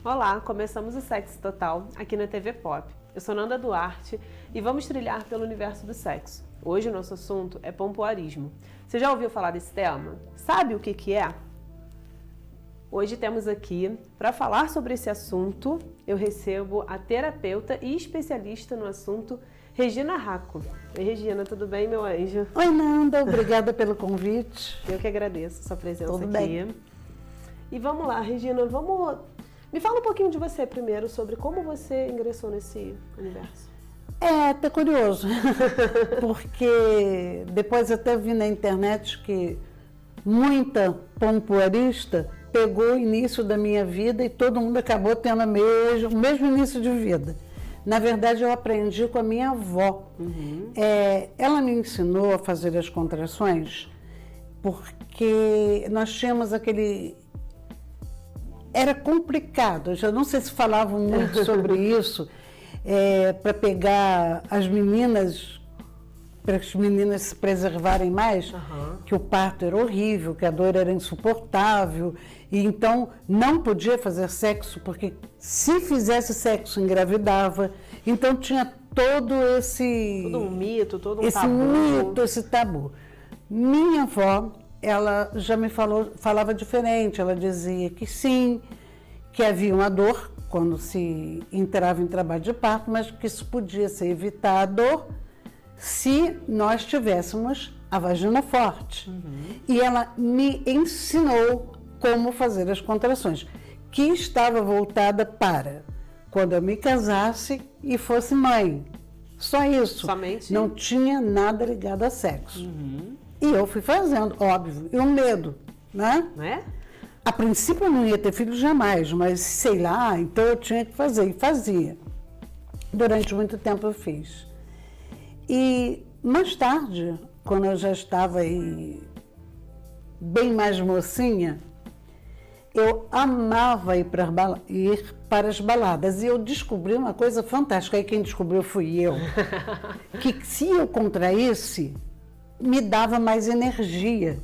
Olá, começamos o Sexo Total aqui na TV Pop. Eu sou Nanda Duarte e vamos trilhar pelo universo do sexo. Hoje o nosso assunto é pompoarismo. Você já ouviu falar desse tema? Sabe o que é? Hoje temos aqui, para falar sobre esse assunto, eu recebo a terapeuta e especialista no assunto, Regina Racco. Oi, Regina, tudo bem, meu anjo? Oi, Nanda, obrigada pelo convite. Eu que agradeço a sua presença Tudo aqui. bem. E vamos lá, Regina, me fala um pouquinho de você primeiro, sobre como você ingressou nesse universo. É até curioso, porque depois até vi na internet que muita pompoarista pegou o início da minha vida e todo mundo acabou tendo o mesmo início de vida. Na verdade, eu aprendi com a minha avó. Ela me ensinou a fazer as contrações porque nós tínhamos Era complicado, eu já não sei se falavam muito sobre isso, para pegar as meninas, para as meninas se preservarem mais, que o parto era horrível, que a dor era insuportável, e então não podia fazer sexo, porque se fizesse sexo engravidava. Então tinha todo um mito, todo um tabu. Esse tabu. Minha avó, ela já me falava diferente, ela dizia que sim, que havia uma dor quando se entrava em trabalho de parto, mas que isso podia ser evitado se nós tivéssemos a vagina forte. E ela me ensinou como fazer as contrações, que estava voltada para quando eu me casasse e fosse mãe. Só isso. Somente? Não tinha nada ligado a sexo. E eu fui fazendo, óbvio, e um medo, né? Não é? A princípio eu não ia ter filho jamais, mas sei lá, então eu tinha que fazer, e fazia. Durante muito tempo eu fiz. E mais tarde, quando eu já estava aí bem mais mocinha, eu amava ir para as baladas, e eu descobri uma coisa fantástica, aí quem descobriu fui eu, que se eu contraísse, me dava mais energia.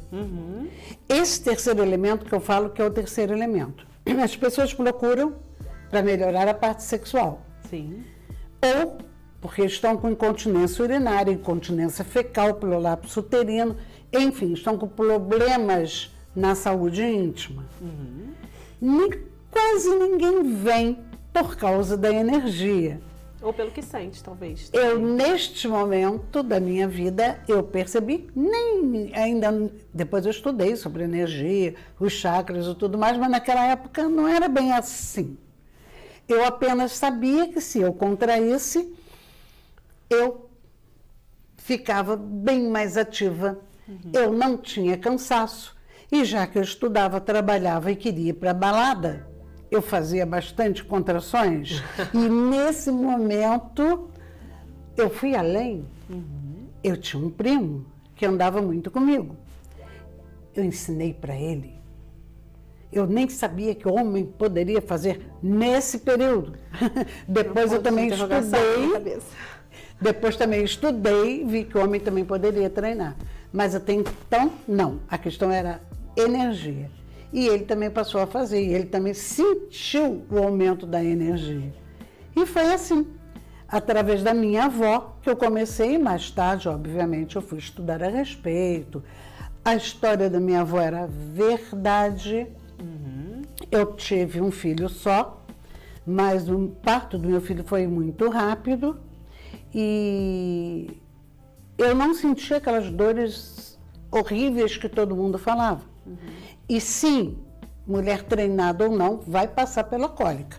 Esse terceiro elemento que eu falo que é o terceiro elemento. As pessoas procuram para melhorar a parte sexual. Sim. Ou porque estão com incontinência urinária, incontinência fecal, prolapso uterino, enfim, estão com problemas na saúde íntima. Quase ninguém vem por causa da energia. Ou pelo que sente, talvez. Eu, neste momento da minha vida, eu percebi, depois eu estudei sobre energia, os chakras e tudo mais, mas naquela época não era bem assim. Eu apenas sabia que se eu contraísse, eu ficava bem mais ativa. Eu não tinha cansaço. E já que eu estudava, trabalhava e queria ir para a balada, eu fazia bastante contrações. E nesse momento, eu fui além. Eu tinha um primo que andava muito comigo. Eu ensinei para ele. Eu nem sabia que o homem poderia fazer nesse período. Depois eu também estudei. Depois também estudei, vi que o homem também poderia treinar. Mas até então, não. A questão era energia. E ele também passou a fazer, e ele também sentiu o aumento da energia. E foi assim, através da minha avó, que eu comecei, mais tarde, obviamente, eu fui estudar a respeito. A história da minha avó era verdade. Eu tive um filho só, mas o parto do meu filho foi muito rápido, e eu não senti aquelas dores horríveis que todo mundo falava. E sim, mulher treinada ou não, vai passar pela cólica.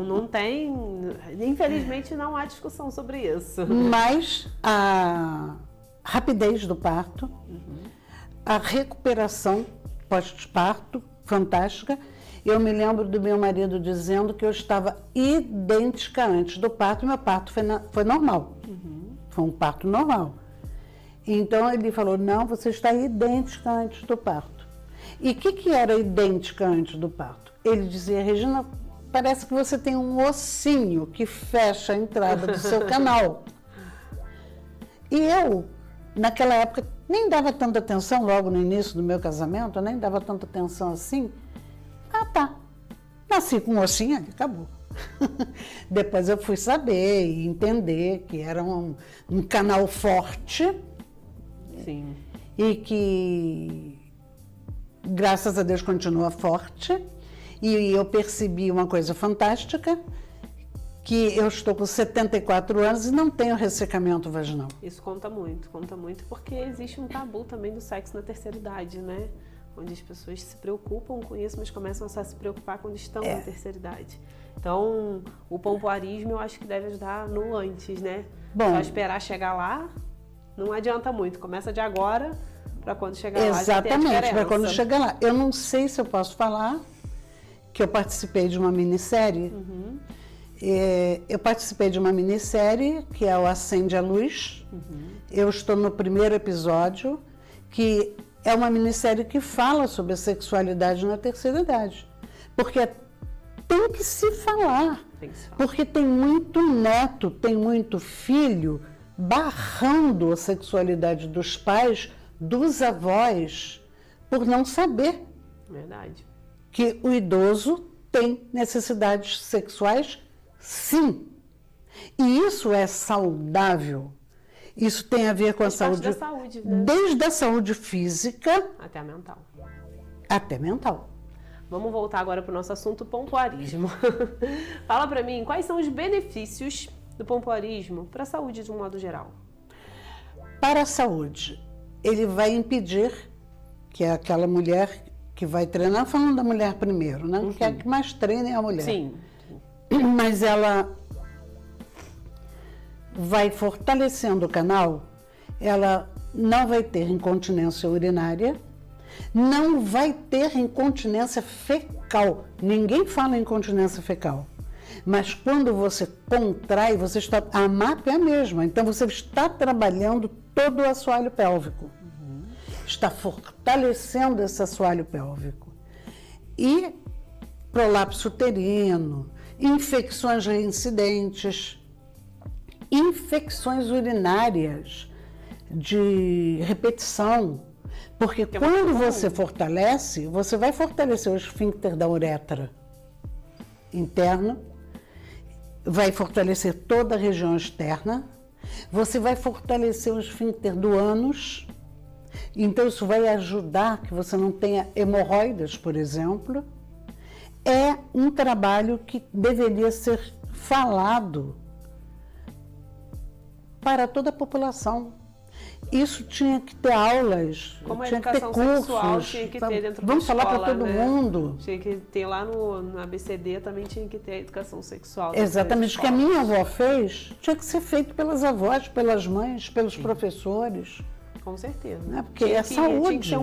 Não tem, infelizmente não há discussão sobre isso. Mas a rapidez do parto, a recuperação pós-parto, fantástica. Eu me lembro do meu marido dizendo que eu estava idêntica antes do parto, meu parto foi normal. Foi um parto normal. Então ele falou, não, você está idêntica antes do parto. E o que era idêntica antes do parto? Ele dizia, Regina, parece que você tem um ossinho que fecha a entrada do seu canal. E eu, naquela época, nem dava tanta atenção, logo no início do meu casamento, eu nem dava tanta atenção assim. Ah, tá. Nasci com um ossinho ali, acabou. Depois eu fui saber e entender que era um canal forte. Sim. E que, graças a Deus, continua forte. E eu percebi uma coisa fantástica, que eu estou com 74 anos e não tenho ressecamento vaginal. Isso conta muito, porque existe um tabu também do sexo na terceira idade, né? Onde as pessoas se preocupam com isso, mas começam a só se preocupar quando estão na terceira idade. Então, o pompoarismo eu acho que deve ajudar no antes, né? Bom, só esperar chegar lá não adianta muito. Começa de agora para quando chegar lá. Exatamente, para quando chegar lá. Eu não sei se eu posso falar que eu participei de uma minissérie. Uhum. Eu participei de uma minissérie que é o Acende a Luz. Uhum. Eu estou no primeiro episódio, que é uma minissérie que fala sobre a sexualidade na terceira idade. Porque tem que se falar. Porque tem muito neto, tem muito filho barrando a sexualidade dos pais, dos avós, por não saber. Verdade. Que o idoso tem necessidades sexuais, sim. E isso é saudável. Isso tem a ver com a saúde, da saúde, né? Desde a saúde física até a mental. Até mental. Vamos voltar agora para o nosso assunto pompoarismo. Fala para mim, quais são os benefícios do pompoarismo para a saúde de um modo geral? Para a saúde, ele vai impedir que aquela mulher que vai treinar, falando da mulher primeiro, né? Porque a que mais treina é a mulher. Sim. Mas ela vai fortalecendo o canal, ela não vai ter incontinência urinária, não vai ter incontinência fecal. Ninguém fala em incontinência fecal. Mas quando você contrai, você está... A MAP é a mesma. Então, você está trabalhando todo o assoalho pélvico. Está fortalecendo esse assoalho pélvico. E prolapso uterino, infecções reincidentes, infecções urinárias de repetição. Porque quando você fortalece, você vai fortalecer o esfíncter da uretra interna, vai fortalecer toda a região externa, você vai fortalecer o esfíncter do ânus, então isso vai ajudar que você não tenha hemorroidas, por exemplo. É um trabalho que deveria ser falado para toda a população. Isso tinha que ter aulas, como tinha que ter cursos. Sexual tinha que ter dentro Vamos da escola, falar para todo mundo. Tinha que ter lá no ABCD, também tinha que ter a educação sexual. Exatamente, o que a minha avó fez, tinha que ser feito pelas avós, pelas mães, pelos professores. Com certeza. Né? Porque é saúde.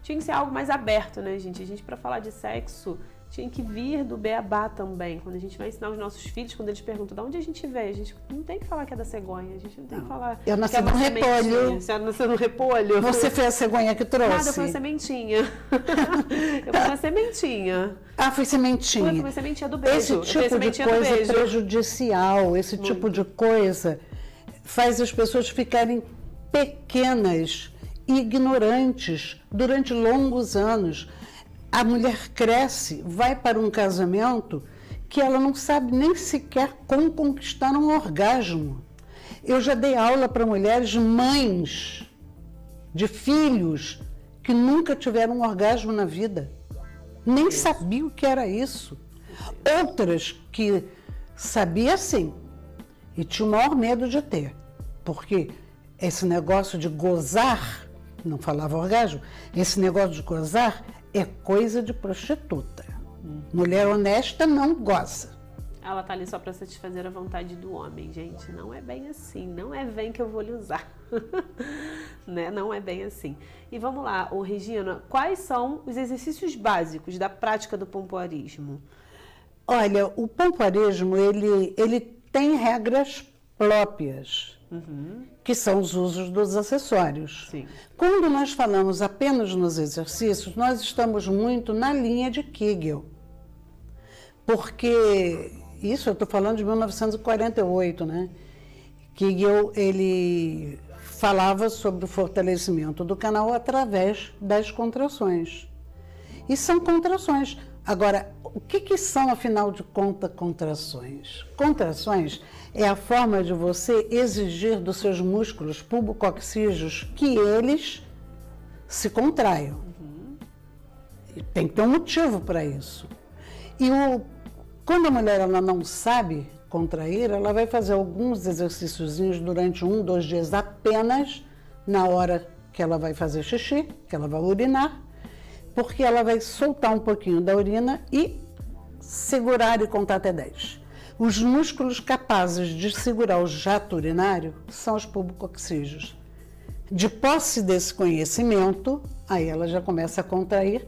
Tinha que ser algo mais aberto, né, gente? A gente, para falar de sexo, tinha que vir do beabá também. Quando a gente vai ensinar os nossos filhos, quando eles perguntam de onde a gente veio, a gente não tem que falar que é da cegonha, a gente não tem que falar. Eu nasci que é no repolho. A senhora nasceu no repolho. Você foi a cegonha que trouxe? Nada, foi a sementinha. Eu fui a sementinha. Ah, foi sementinha. Foi a sementinha do beijo. Esse tipo de coisa é prejudicial, esse tipo de coisa faz as pessoas ficarem pequenas, ignorantes, durante longos anos. A mulher cresce, vai para um casamento que ela não sabe nem sequer como conquistar um orgasmo. Eu já dei aula para mulheres mães de filhos que nunca tiveram um orgasmo na vida. Nem sabia o que era isso. Outras que sabia sim e tinha o maior medo de ter. Porque esse negócio de gozar, não falava orgasmo, esse negócio de gozar é coisa de prostituta. Mulher honesta não goza. Ela tá ali só para satisfazer a vontade do homem, gente. Não é bem assim. Não é bem que eu vou lhe usar. Né? Não é bem assim. E vamos lá, Regina, quais são os exercícios básicos da prática do pompoarismo? Olha, o pompoarismo, ele tem regras próprias. Que são os usos dos acessórios. Sim. Quando nós falamos apenas nos exercícios, nós estamos muito na linha de Kegel. Porque, isso eu estou falando de 1948, né? Kegel, ele falava sobre o fortalecimento do canal através das contrações. E são contrações. Agora, o que são, afinal de contas, contrações? Contrações é a forma de você exigir dos seus músculos pubococcígeos que eles se contraiam. E tem que ter um motivo para isso. E quando a mulher ela não sabe contrair, ela vai fazer alguns exercíciozinhos durante 1, 2 dias apenas na hora que ela vai fazer xixi, que ela vai urinar, porque ela vai soltar um pouquinho da urina e segurar e contar até 10. Os músculos capazes de segurar o jato urinário são os pubococcígeos. De posse desse conhecimento, aí ela já começa a contrair,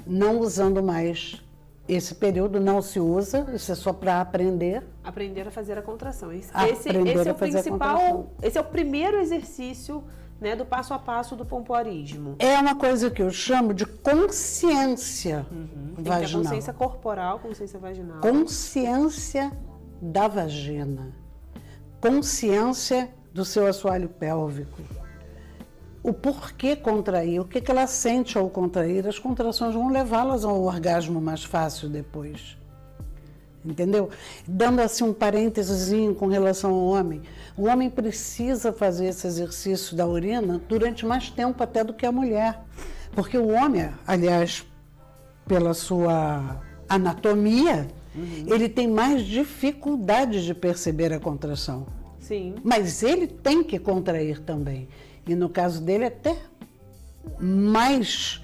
não usando mais esse período, não se usa, isso é só para aprender. Aprender a fazer a contração. Esse Aprender é a o fazer a principal, contração. esse é o primeiro exercício, né, do passo a passo do pompoarismo. É uma coisa que eu chamo de consciência Tem que ter vaginal. consciência corporal, consciência vaginal. Consciência da vagina. Consciência do seu assoalho pélvico. O porquê contrair, o que ela sente ao contrair, as contrações vão levá-las a um orgasmo mais fácil depois. Entendeu? Dando assim um parênteses com relação ao homem. O homem precisa fazer esse exercício da urina durante mais tempo até do que a mulher. Porque o homem, aliás, pela sua anatomia, ele tem mais dificuldade de perceber a contração. Sim. Mas ele tem que contrair também. E no caso dele até mais...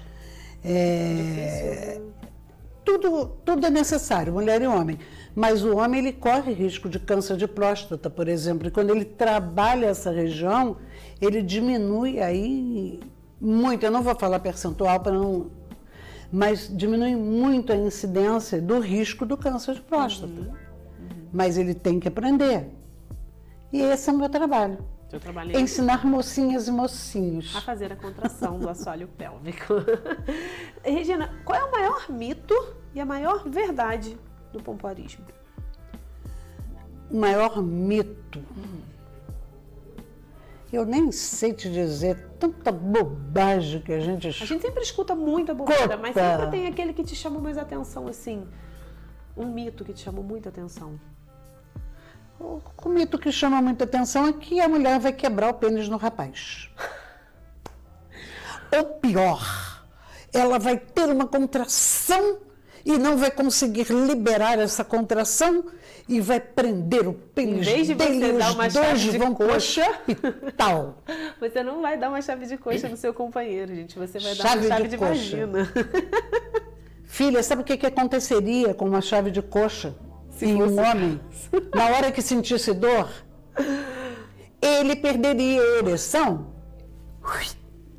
Tudo é necessário, mulher e homem. Mas o homem ele corre risco de câncer de próstata, por exemplo. E quando ele trabalha essa região, ele diminui aí muito. Eu não vou falar percentual para não... Mas diminui muito a incidência do risco do câncer de próstata. Mas ele tem que aprender. E esse é o meu trabalho. Eu trabalhei Ensinar mocinhas e mocinhos a fazer a contração do assoalho pélvico. Regina, qual é o maior mito e a maior verdade do pompoarismo? O maior mito. Eu nem sei te dizer, tanta bobagem que a gente A gente sempre escuta muita bobagem, mas Escuta. sempre tem aquele que te chamou mais atenção, assim. Um mito que te chamou muita atenção. O mito que chama muita atenção é que a mulher vai quebrar o pênis no rapaz. Ou pior, ela vai ter uma contração e não vai conseguir liberar essa contração e vai prender o pênis Em vez de dele você e dar os uma dois chave de vão pro coxa, hospital. você não vai dar uma chave de coxa no seu companheiro, gente. Você vai dar Chave uma chave de de coxa. vagina. Filha, sabe o que aconteceria com uma chave de coxa em um fosse homem? Na hora que sentisse dor, ele perderia a ereção.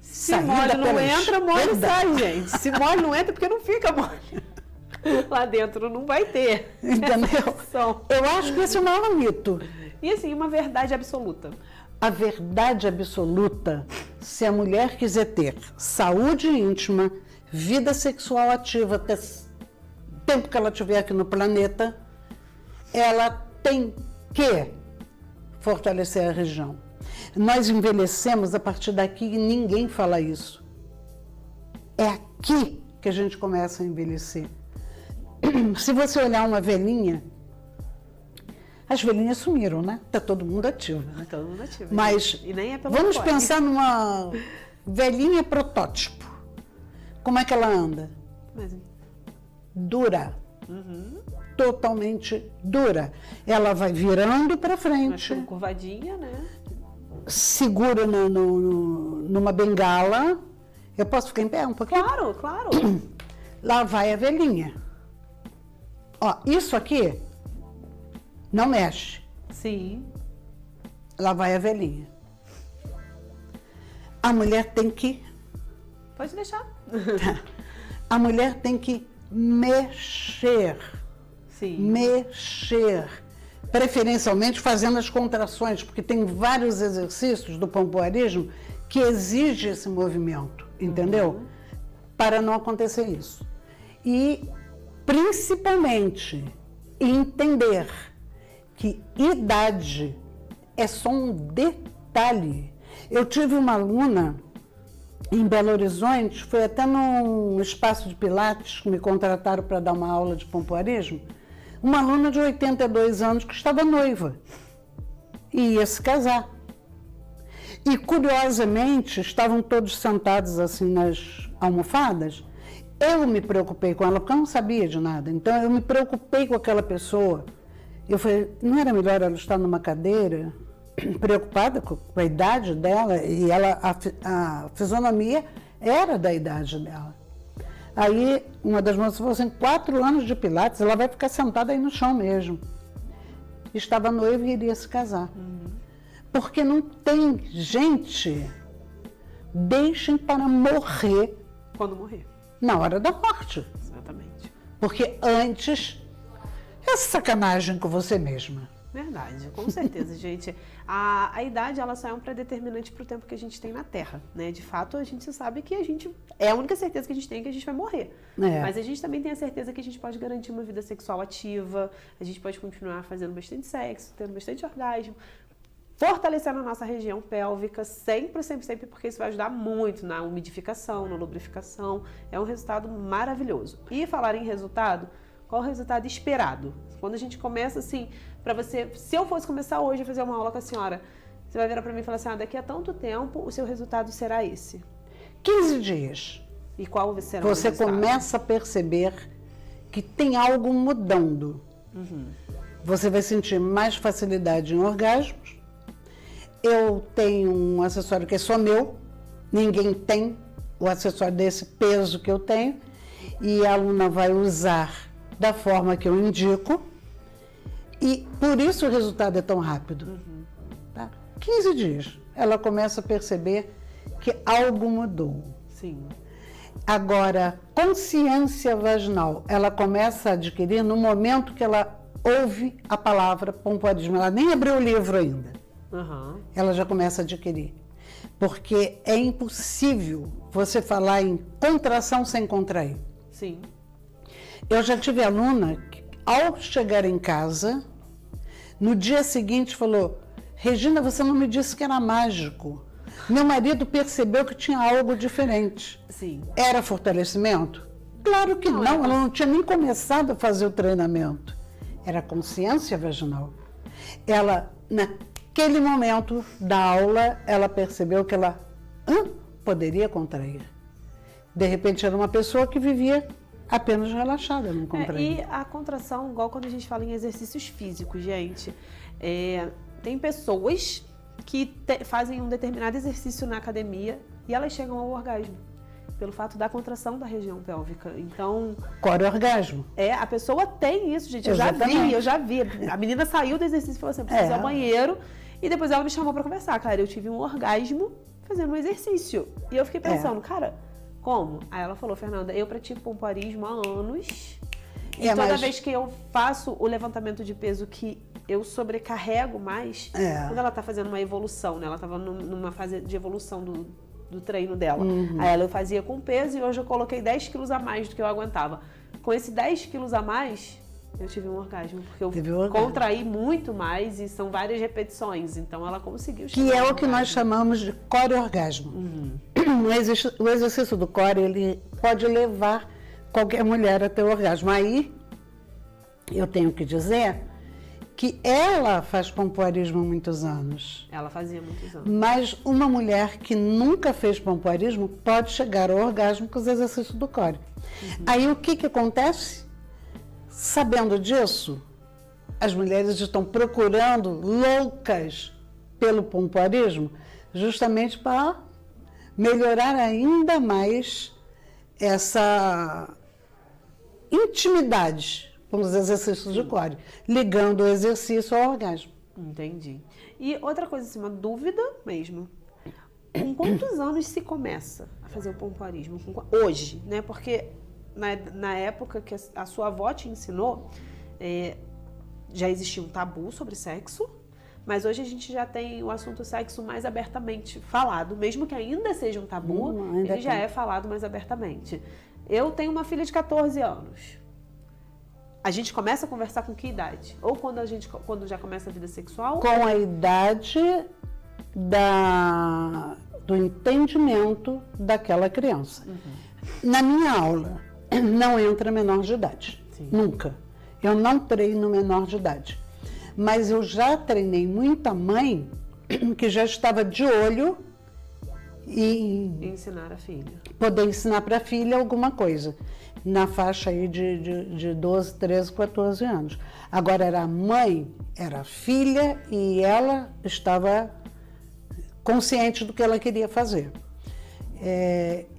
Se mole não entra, mole sai, gente. Se mole não entra, porque não fica mole. Lá dentro não vai ter. Entendeu? Eu acho que esse é o maior mito. E assim, uma verdade absoluta. A verdade absoluta, se a mulher quiser ter saúde íntima, vida sexual ativa até o tempo que ela estiver aqui no planeta, ela tem que fortalecer a região. Nós envelhecemos a partir daqui e ninguém fala isso. É aqui que a gente começa a envelhecer. Se você olhar uma velhinha, as velhinhas sumiram, né? Está todo mundo ativo, né? Todo mundo ativo. Mas E nem é pelo vamos fone. pensar numa velhinha protótipo. Como é que ela anda? Mas, Dura. Totalmente dura. Ela vai virando para mas frente, como curvadinha, né? segura numa bengala. Eu posso ficar em pé um pouquinho? Claro, claro. Lá vai a velhinha. Ó, isso aqui não mexe. Sim. Lá vai a velhinha. A mulher tem que... Pode deixar. A mulher tem que mexer. Sim. Mexer. Preferencialmente fazendo as contrações, porque tem vários exercícios do pompoarismo que exigem esse movimento, entendeu? Para não acontecer isso. E, principalmente, entender que idade é só um detalhe. Eu tive uma aluna em Belo Horizonte, foi até num espaço de Pilates que me contrataram para dar uma aula de pompoarismo, uma aluna de 82 anos que estava noiva e ia se casar. E, curiosamente, estavam todos sentados assim nas almofadas. Eu me preocupei com ela, porque eu não sabia de nada. Então, eu me preocupei com aquela pessoa. Eu falei, não era melhor ela estar numa cadeira, preocupada com a idade dela? E ela, a fisionomia era da idade dela. Aí, uma das moças falou assim, 4 anos de Pilates, ela vai ficar sentada aí no chão mesmo. Estava noiva e iria se casar. Porque não tem gente, deixem para morrer. Quando morrer. Na hora da morte. Exatamente. Porque antes é sacanagem com você mesma. Verdade, com certeza, gente. A idade, ela só é um pré-determinante para o tempo que a gente tem na Terra, né? De fato, a gente sabe que é a única certeza que a gente tem que a gente vai morrer. Mas a gente também tem a certeza que a gente pode garantir uma vida sexual ativa, a gente pode continuar fazendo bastante sexo, tendo bastante orgasmo, fortalecendo a nossa região pélvica, sempre, porque isso vai ajudar muito na umidificação, na lubrificação. É um resultado maravilhoso. E falar em resultado, qual o resultado esperado? Quando a gente começa assim, para você, se eu fosse começar hoje a fazer uma aula com a senhora, você vai virar para mim e falar assim, daqui a tanto tempo o seu resultado será esse. 15 dias. E qual será você o resultado? Começa a perceber que tem algo mudando. Você vai sentir mais facilidade em orgasmos. Eu tenho um acessório que é só meu, ninguém tem o acessório desse peso que eu tenho, e a aluna vai usar da forma que eu indico, e por isso o resultado é tão rápido. Tá? 15 dias, ela começa a perceber que algo mudou. Sim. Agora, consciência vaginal, ela começa a adquirir no momento que ela ouve a palavra pompoarismo. Ela nem abriu o livro ainda. Ela já começa a adquirir. Porque é impossível você falar em contração sem contrair. Sim. Eu já tive aluna que, ao chegar em casa, no dia seguinte falou, Regina, você não me disse que era mágico. Meu marido percebeu que tinha algo diferente. Sim. Era fortalecimento? Claro que não, ela não tinha nem começado a fazer o treinamento. Era consciência vaginal. Ela, naquele momento da aula, ela percebeu que ela poderia contrair. De repente, era uma pessoa que vivia apenas relaxada, não contraía. E a contração, igual quando a gente fala em exercícios físicos, gente, tem pessoas que fazem um determinado exercício na academia e elas chegam ao orgasmo, pelo fato da contração da região pélvica. Então... Core-orgasmo. A pessoa tem isso, gente. Eu já vi. A menina saiu do exercício e falou assim, preciso ir ao banheiro. E depois ela me chamou pra conversar. Cara, eu tive um orgasmo fazendo um exercício. E eu fiquei pensando, cara, como? Aí ela falou, Fernanda, eu pratico pompoarismo há anos. E toda vez que eu faço o levantamento de peso que eu sobrecarrego mais, quando ela tá fazendo uma evolução, né? Ela tava numa fase de evolução do treino dela. Aí eu fazia com peso e hoje eu coloquei 10 quilos a mais do que eu aguentava. Com esse 10 quilos a mais, eu tive um orgasmo, porque eu contraí muito mais e são várias repetições. Então ela conseguiu chegar. Que é o que nós chamamos de core-orgasmo. O exercício do core, ele pode levar qualquer mulher a ter orgasmo. Aí, eu tenho que dizer que ela faz pompoarismo há muitos anos. Ela fazia muitos anos. Mas uma mulher que nunca fez pompoarismo pode chegar ao orgasmo com os exercícios do core. Aí o que acontece? Sabendo disso, as mulheres estão procurando loucas pelo pompoarismo justamente para melhorar ainda mais essa intimidade com os exercícios de core, ligando o exercício ao orgasmo. Entendi. E outra coisa, assim, uma dúvida mesmo. Com quantos anos se começa a fazer o pompoarismo? Hoje, né? Porque na época que a sua avó te ensinou, já existia um tabu sobre sexo, mas hoje a gente já tem o assunto sexo mais abertamente falado, mesmo que ainda seja um tabu, ele já é falado mais abertamente. Eu tenho uma filha de 14 anos. A gente começa a conversar com que idade? Ou quando já começa a vida sexual? Com a idade do entendimento daquela criança. Na minha aula, não entra menor de idade. Sim. Nunca. Eu não treino menor de idade. Mas eu já treinei muita mãe que já estava de olho em ensinar a filha. Poder ensinar para a filha alguma coisa. Na faixa aí de 12, 13, 14 anos. Agora era a mãe, era a filha e ela estava consciente do que ela queria fazer.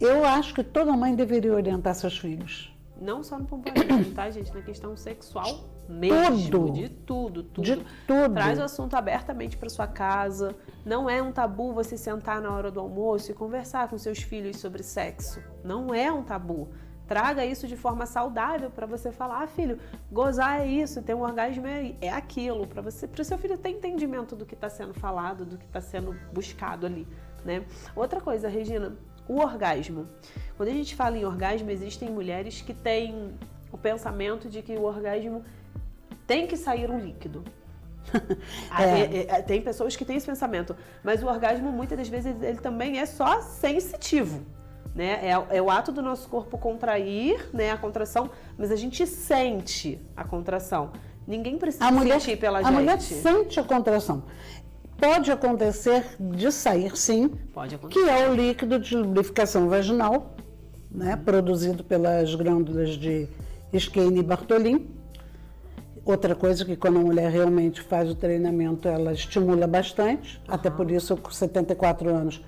Eu acho que toda mãe deveria orientar seus filhos. Não só no pompoarismo, tá, gente? Na questão sexual mesmo. Tudo. De tudo. De tudo. Traz o assunto abertamente para sua casa. Não é um tabu você sentar na hora do almoço e conversar com seus filhos sobre sexo. Não é um tabu. Traga isso de forma saudável para você falar, filho, gozar é isso, ter um orgasmo é aquilo, para o seu filho ter entendimento do que está sendo falado, do que está sendo buscado ali, né? Outra coisa, Regina, o orgasmo. Quando a gente fala em orgasmo, existem mulheres que têm o pensamento de que o orgasmo tem que sair um líquido. Tem pessoas que têm esse pensamento, mas o orgasmo muitas das vezes ele também é só sensitivo. Né? É o ato do nosso corpo contrair, né, a contração, mas a gente sente a contração. Ninguém precisa sentir pela gente. A mulher sente a contração. Pode acontecer de sair, sim, pode acontecer, que é o líquido de lubrificação vaginal, né, produzido pelas glândulas de Skene e Bartholin. Outra coisa que quando a mulher realmente faz o treinamento, ela estimula bastante, até por isso eu com 74 anos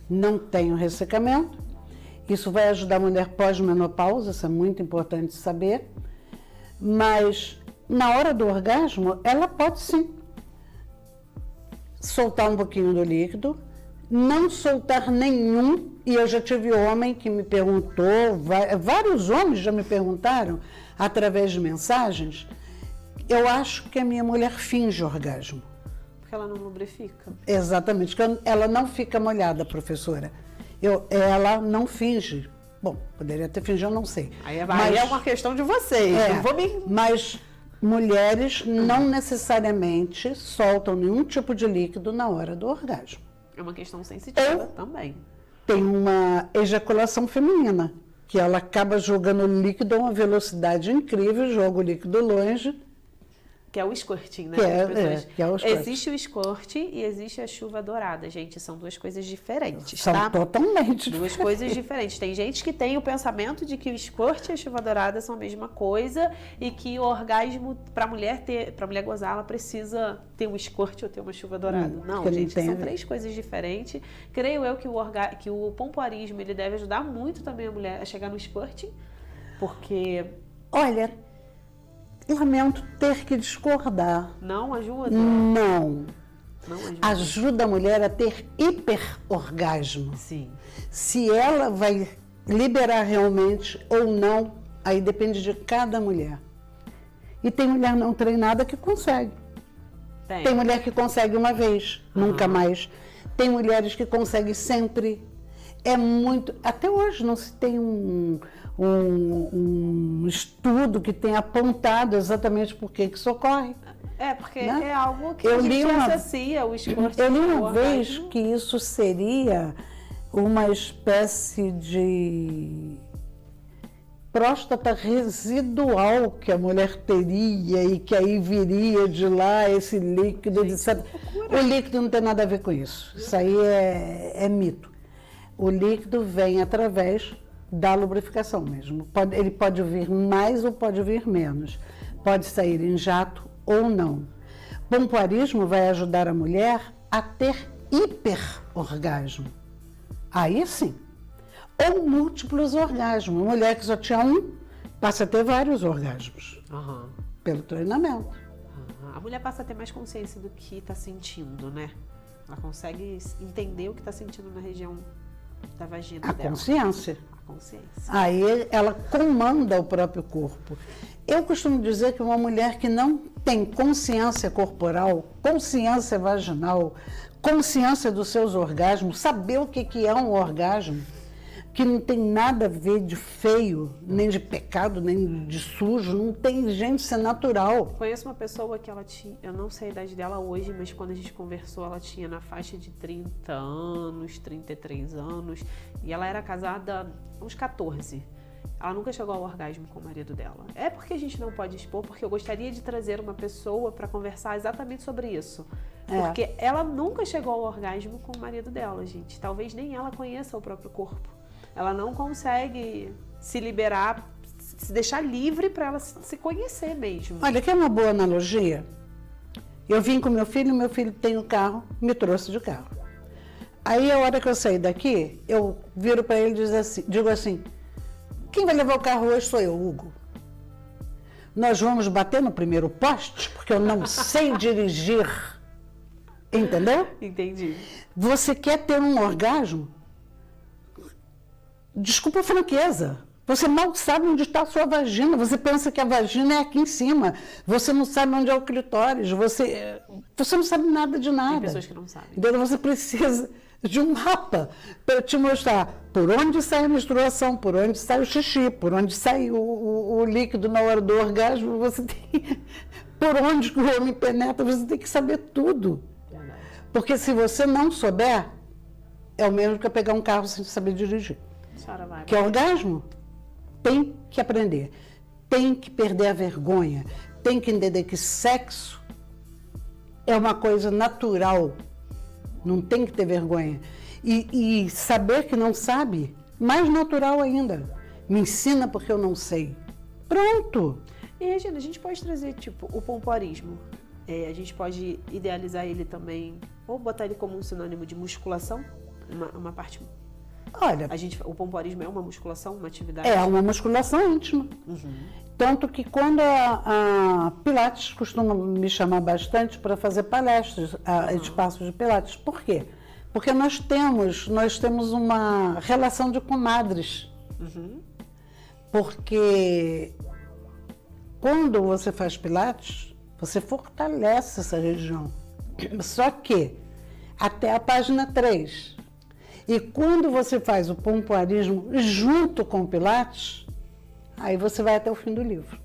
não tenho ressecamento. Isso vai ajudar a mulher pós-menopausa, isso é muito importante saber. Mas, na hora do orgasmo, ela pode sim soltar um pouquinho do líquido, não soltar nenhum. E eu já tive homem que me perguntou, vários homens já me perguntaram, através de mensagens, eu acho que a minha mulher finge orgasmo. Porque ela não lubrifica. Exatamente, porque ela não fica molhada, professora. Ela não finge. Bom, poderia ter fingido, eu não sei. Aí é uma questão de vocês. Mas mulheres não necessariamente soltam nenhum tipo de líquido na hora do orgasmo. É uma questão sensitiva também. Tem uma ejaculação feminina, que ela acaba jogando o líquido a uma velocidade incrível, joga o líquido longe. Que é o squirting, né? Que é o squirting. Existe o squirting e existe a chuva dourada, gente. São duas coisas diferentes, São totalmente duas coisas diferentes. Tem gente que tem o pensamento de que o squirt e a chuva dourada são a mesma coisa e que o orgasmo, para mulher gozar, ela precisa ter um squirt ou ter uma chuva dourada. Não, gente, são três coisas diferentes. Creio eu que o pompoarismo, ele deve ajudar muito também a mulher a chegar no squirting, porque... Olha... Lamento ter que discordar. Não ajuda? Não ajuda. Ajuda a mulher a ter hiperorgasmo. Sim. Se ela vai liberar realmente ou não, aí depende de cada mulher. E tem mulher não treinada que consegue. Tem mulher que consegue uma vez, nunca mais. Tem mulheres que conseguem sempre. É muito... Até hoje não se tem um estudo que tenha apontado exatamente por que isso ocorre. Porque é algo que a gente associa o esporte. Eu li uma vez que isso seria uma espécie de próstata residual que a mulher teria e que aí viria de lá esse líquido, etc. O líquido não tem nada a ver com isso. Isso aí é mito. O líquido vem através da lubrificação mesmo. Ele pode vir mais ou pode vir menos. Pode sair em jato ou não. Pompoarismo vai ajudar a mulher a ter hiperorgasmo. Aí sim. Ou múltiplos orgasmos. Uma mulher que só tinha um, passa a ter vários orgasmos. Pelo treinamento. A mulher passa a ter mais consciência do que está sentindo, né? Ela consegue entender o que está sentindo na região da vagina dela. A consciência. Consciência. Aí ela comanda o próprio corpo. Eu costumo dizer que uma mulher que não tem consciência corporal, consciência vaginal, consciência dos seus orgasmos, saber o que é um orgasmo, que não tem nada a ver de feio, nem de pecado, nem de sujo, não tem, gente, isso é natural. Conheço uma pessoa que ela tinha, eu não sei a idade dela hoje, mas quando a gente conversou, ela tinha na faixa de 30 anos, 33 anos, e ela era casada há uns 14. Ela nunca chegou ao orgasmo com o marido dela. É porque a gente não pode expor, porque eu gostaria de trazer uma pessoa para conversar exatamente sobre isso. Porque ela nunca chegou ao orgasmo com o marido dela, gente. Talvez nem ela conheça o próprio corpo. Ela não consegue se liberar, se deixar livre para ela se conhecer mesmo. Olha, quer uma boa analogia? Eu vim com meu filho tem um carro, me trouxe de carro. Aí, a hora que eu saí daqui, eu viro para ele e digo assim, quem vai levar o carro hoje sou eu, Hugo. Nós vamos bater no primeiro poste, porque eu não sei dirigir. Entendeu? Entendi. Você quer ter um orgasmo? Desculpa a franqueza. Você mal sabe onde está a sua vagina. Você pensa que a vagina é aqui em cima. Você não sabe onde é o clitóris. Você não sabe nada de nada. Tem pessoas que não sabem. Então você precisa de um mapa para te mostrar por onde sai a menstruação, por onde sai o xixi, por onde sai o líquido na hora do orgasmo. Você tem, por onde o homem penetra, você tem que saber tudo. Verdade. Porque se você não souber, é o mesmo que pegar um carro sem saber dirigir. A senhora vai. Que é orgasmo? Tem que aprender, tem que perder a vergonha, tem que entender que sexo é uma coisa natural, não tem que ter vergonha. E saber que não sabe, mais natural ainda. Me ensina porque eu não sei. Pronto! E, Regina, a gente pode trazer, tipo, o pompoarismo. A gente pode idealizar ele também, ou botar ele como um sinônimo de musculação, uma parte... Olha, o pompoarismo é uma musculação, uma atividade? É uma musculação íntima. Uhum. Tanto que quando a Pilates costuma me chamar bastante para fazer palestras, espaços de Pilates. Por quê? Porque nós temos uma relação de comadres. Uhum. Porque quando você faz Pilates, você fortalece essa região. Só que até a página 3. E quando você faz o pompoarismo junto com o Pilates, aí você vai até o fim do livro.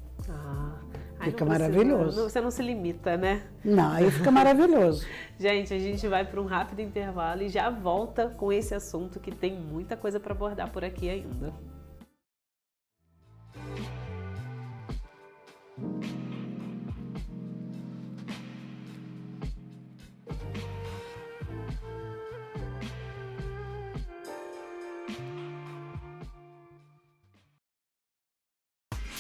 Fica maravilhoso. Você não se limita, né? Não, aí fica maravilhoso. Gente, a gente vai para um rápido intervalo e já volta com esse assunto que tem muita coisa para abordar por aqui ainda.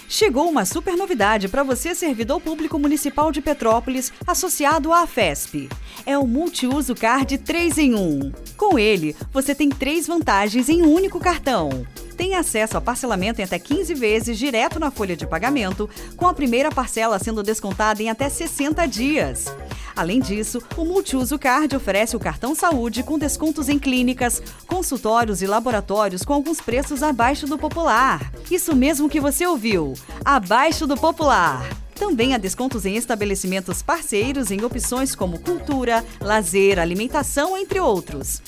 Chegou uma super novidade para você, servidor público municipal de Petrópolis, associado à AFESP. É o Multiuso Card 3 em 1. Com ele, você tem 3 vantagens em um único cartão. Tem acesso a parcelamento em até 15 vezes direto na folha de pagamento, com a primeira parcela sendo descontada em até 60 dias. Além disso, o Multiuso Card oferece o cartão saúde com descontos em clínicas, consultórios e laboratórios com alguns preços abaixo do popular. Isso mesmo que você ouviu, abaixo do popular. Também há descontos em estabelecimentos parceiros em opções como cultura, lazer, alimentação, entre outros.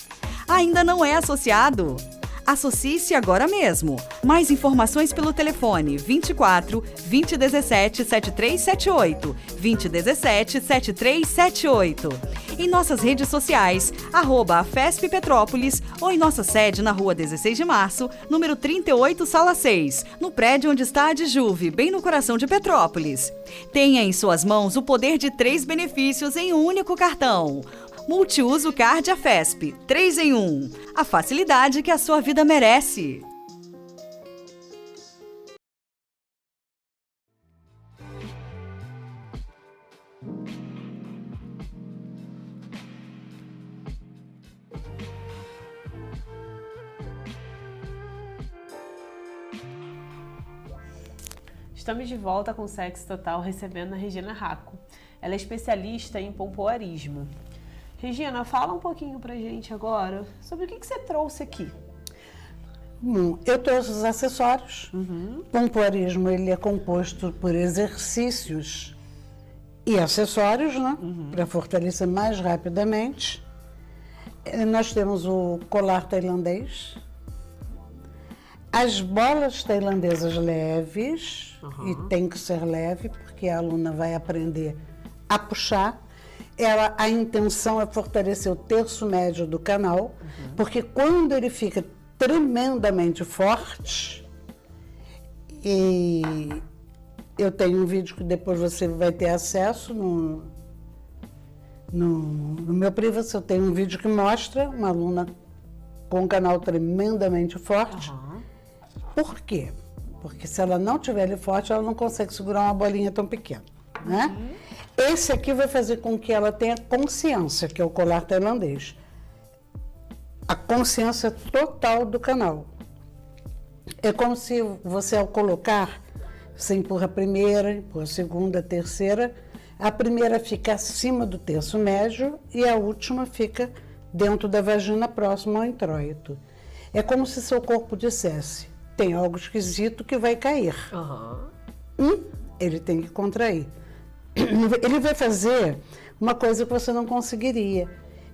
Ainda não é associado? Associe-se agora mesmo. Mais informações pelo telefone 24 2017 7378, 2017 7378. Em nossas redes sociais, @AFESP Petrópolis ou em nossa sede na Rua 16 de Março, número 38, Sala 6, no prédio onde está a Dijuve, bem no coração de Petrópolis. Tenha em suas mãos o poder de 3 benefícios em um único cartão. Multiuso Card AFESP, 3 em 1. A facilidade que a sua vida merece. Estamos de volta com Sexo Total, recebendo a Regina Racco. Ela é especialista em pompoarismo. Regina, fala um pouquinho pra gente agora sobre o que você trouxe aqui. Eu trouxe os acessórios. O pompoarismo ele é composto por exercícios e acessórios, né? Para fortalecer mais rapidamente. Nós temos o colar tailandês, As bolas tailandesas leves, e tem que ser leve, porque a aluna vai aprender a puxar. A intenção é fortalecer o terço médio do canal, porque quando ele fica tremendamente forte, e eu tenho um vídeo que depois você vai ter acesso no meu privado, eu tenho um vídeo que mostra uma aluna com um canal tremendamente forte. Por quê? Porque se ela não tiver ele forte, ela não consegue segurar uma bolinha tão pequena, né? Esse aqui vai fazer com que ela tenha consciência, que é o colar tailandês. A consciência total do canal. É como se você, ao colocar, você empurra a primeira, empurra a segunda, a terceira. A primeira fica acima do terço médio e a última fica dentro da vagina, próximo ao introito. É como se seu corpo dissesse, tem algo esquisito que vai cair. Ele tem que contrair. Ele vai fazer uma coisa que você não conseguiria,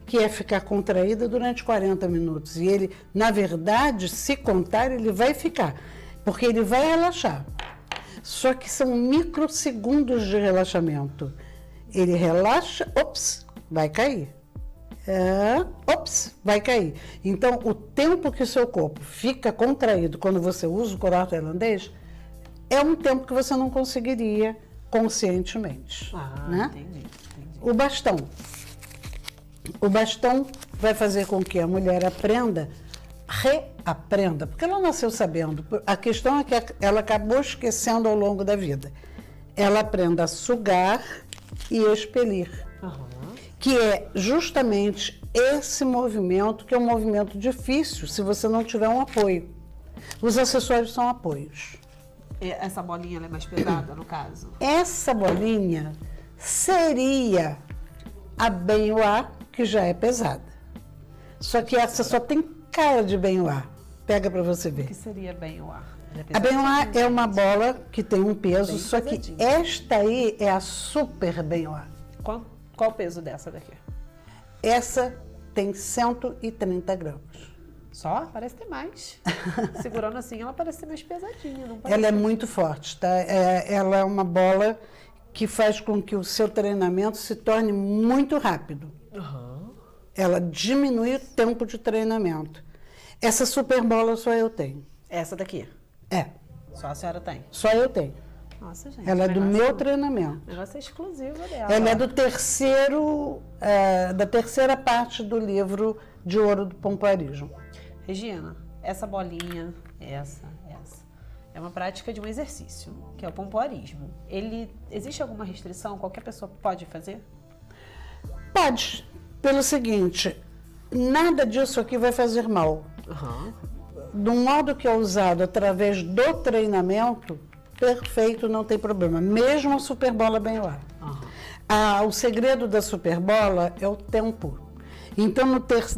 que é ficar contraída durante 40 minutos. E ele, na verdade, se contar, ele vai ficar, porque ele vai relaxar. Só que são microsegundos de relaxamento. Ele relaxa, ops, vai cair. Ops, vai cair. Então, o tempo que o seu corpo fica contraído quando você usa o colar tailandês é um tempo que você não conseguiria conscientemente. Né? Entendi. O bastão. O bastão vai fazer com que a mulher reaprenda, porque ela nasceu sabendo. A questão é que ela acabou esquecendo ao longo da vida. Ela aprenda a sugar e expelir, que é justamente esse movimento, que é um movimento difícil se você não tiver um apoio. Os acessórios são apoios. Essa bolinha ela é mais pesada, no caso? Essa bolinha seria a Benoit, que já é pesada. Só que essa só tem cara de Benoit. Pega para você ver. O que seria Benoit? A Benoit é uma bola que tem um peso, só que esta aí é a Super Benoit. Qual o peso dessa daqui? Essa tem 130 gramas. Só? Parece ter mais. Segurando assim, ela parece ser mais pesadinha. Não parece? Ela é muito forte, tá? Ela é uma bola que faz com que o seu treinamento se torne muito rápido. Ela diminui o tempo de treinamento. Essa super bola só eu tenho. Essa daqui? É. Só a senhora tem? Só eu tenho. Nossa, gente. Ela é do meu treinamento. O negócio é exclusivo dela. Ela é do da terceira parte do livro de ouro do pompoarismo. Regina, essa bolinha, essa, é uma prática de um exercício, que é o pompoarismo. Existe alguma restrição? Qualquer pessoa pode fazer? Pode. Pelo seguinte, nada disso aqui vai fazer mal. Do modo que é usado através do treinamento, perfeito, não tem problema. Mesmo a Superbola Benoit. O segredo da Superbola é o tempo. Então,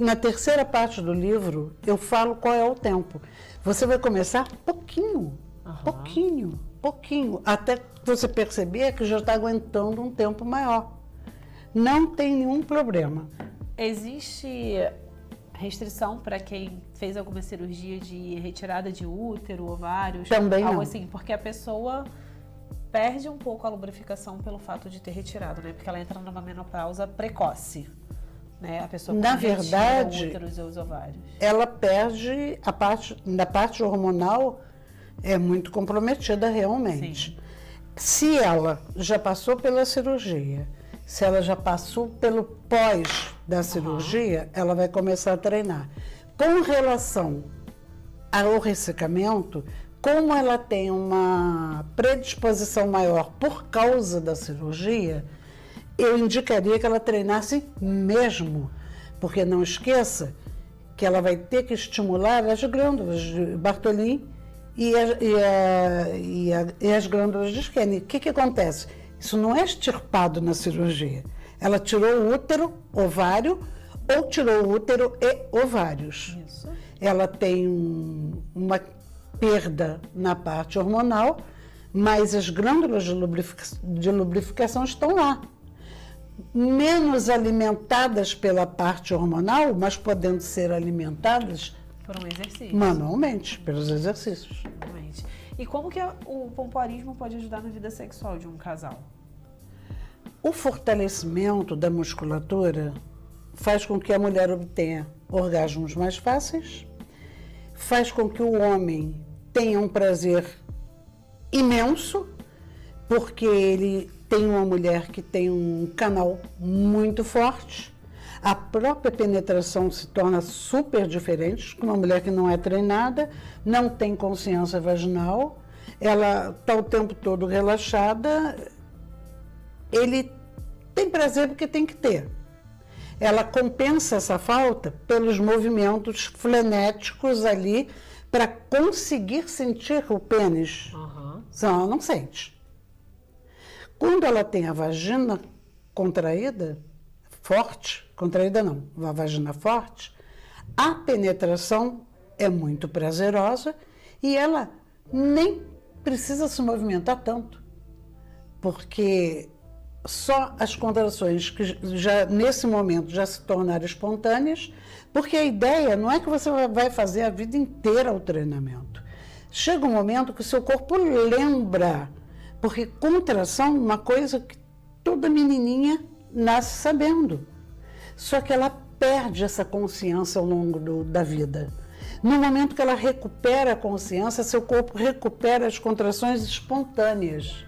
na terceira parte do livro, eu falo qual é o tempo. Você vai começar pouquinho, pouquinho, até você perceber que já está aguentando um tempo maior. Não tem nenhum problema. Existe restrição para quem fez alguma cirurgia de retirada de útero, ovários? Também algo não. assim, porque a pessoa perde um pouco a lubrificação pelo fato de ter retirado, né? Porque ela entra numa menopausa precoce, né? A pessoa Na verdade, o útero e os ovários. Ela perde da parte hormonal, é muito comprometida realmente. Sim. Se ela já passou pela cirurgia, se ela já passou pelo pós da cirurgia, ela vai começar a treinar. Com relação ao ressecamento, como ela tem uma predisposição maior por causa da cirurgia, eu indicaria que ela treinasse mesmo, porque não esqueça que ela vai ter que estimular as glândulas de Bartholin e as glândulas de Skene. O que acontece? Isso não é extirpado na cirurgia. Ela tirou o útero, ovário, ou tirou o útero e ovários. Isso. Ela tem uma perda na parte hormonal, mas as glândulas de lubrificação estão lá. Menos alimentadas pela parte hormonal, mas podendo ser alimentadas Por um exercício. Manualmente, pelos exercícios. Exatamente. E como que o pompoarismo pode ajudar na vida sexual de um casal? O fortalecimento da musculatura faz com que a mulher obtenha orgasmos mais fáceis, faz com que o homem tenha um prazer imenso, porque ele tem uma mulher que tem um canal muito forte. A própria penetração se torna super diferente, com uma mulher que não é treinada, não tem consciência vaginal, ela está o tempo todo relaxada, ele tem prazer porque tem que ter. Ela compensa essa falta pelos movimentos frenéticos ali para conseguir sentir o pênis. Senão ela não sente. Quando ela tem a vagina contraída, forte, contraída não, a vagina forte, a penetração é muito prazerosa e ela nem precisa se movimentar tanto, porque só as contrações que já nesse momento já se tornaram espontâneas, porque a ideia não é que você vai fazer a vida inteira o treinamento. Chega um momento que o seu corpo lembra, porque contração é uma coisa que toda menininha nasce sabendo. Só que ela perde essa consciência ao longo da vida. No momento que ela recupera a consciência, seu corpo recupera as contrações espontâneas.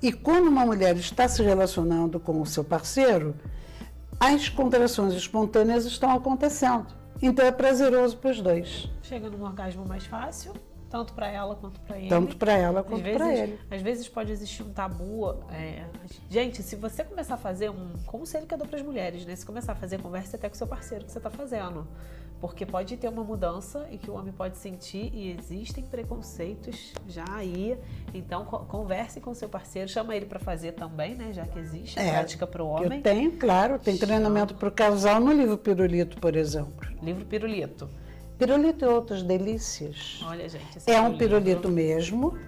E quando uma mulher está se relacionando com o seu parceiro, as contrações espontâneas estão acontecendo. Então é prazeroso para os dois. Chega num orgasmo mais fácil, tanto para ela quanto para ele. Tanto para ela quanto para ele. Às vezes pode existir um tabu. Gente, se você começar a fazer um conselho que eu dou para as mulheres, né? Se começar a fazer, converse até com o seu parceiro que você está fazendo. Porque pode ter uma mudança e que o homem pode sentir e existem preconceitos já aí. Então, converse com o seu parceiro, chama ele para fazer também, né? Já que existe a prática para o homem. Eu tenho, claro, tem treinamento para o casal no livro Pirulito, por exemplo. Livro Pirulito. Pirulito e outras delícias. Olha, gente, é um pirulito mesmo.